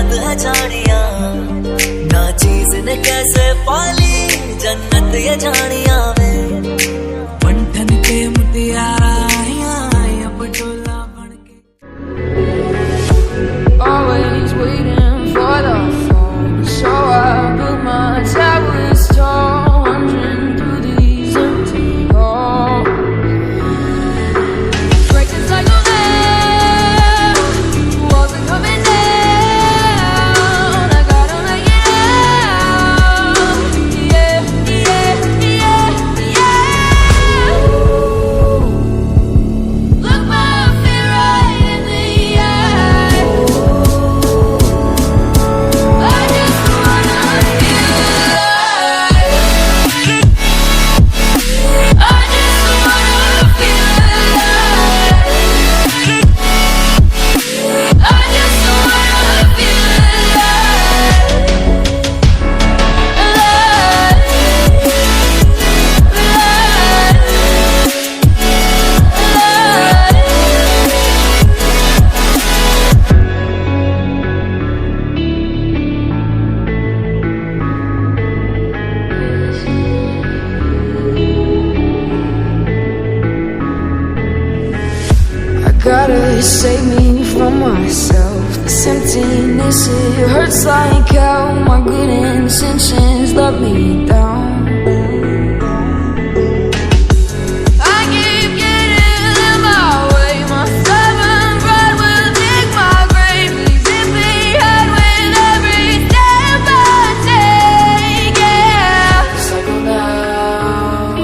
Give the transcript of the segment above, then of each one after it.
जन्नत है झाड़ियाँ, ना चीज ने कैसे पाली जन्नत ये झाड़ियाँ में। पंठन के मुटियारा आया पटोला बन के। Always waiting for the phone, so I built my towers tall, wandering through these empty halls. Break the cycle now, walls are coming down. I gotta make it out. Yeah, yeah, yeah, yeah. Look my fear right in the eye. I just wanna feel alive. I just wanna feel alive. I just wanna feel I gotta save me from myself. This emptiness, it hurts like hell. My good intentions let me down. I keep getting in my way. My stubborn pride will dig my grave. Leaving behind with every step I take. Yeah, cycle down,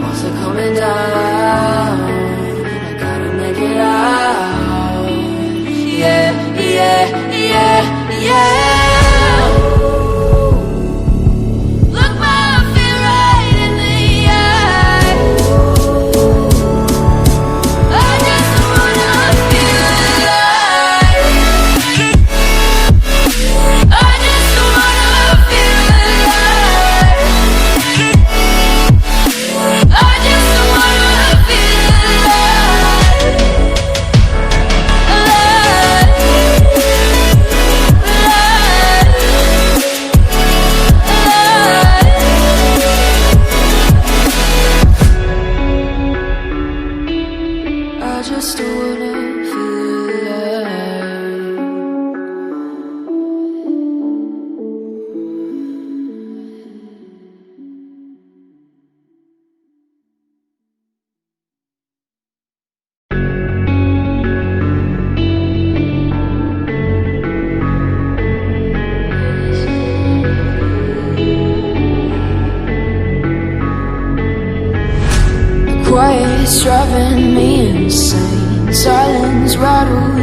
walls are coming down. I gotta make it out. Yeah, yeah, yeah, yeah. Look my fear right in the eye. I just wanna feel alive. I just wanna feel alive. I just wanna feel alive. I just wanna feel alive. Quiet's driving me insane. Silence rattles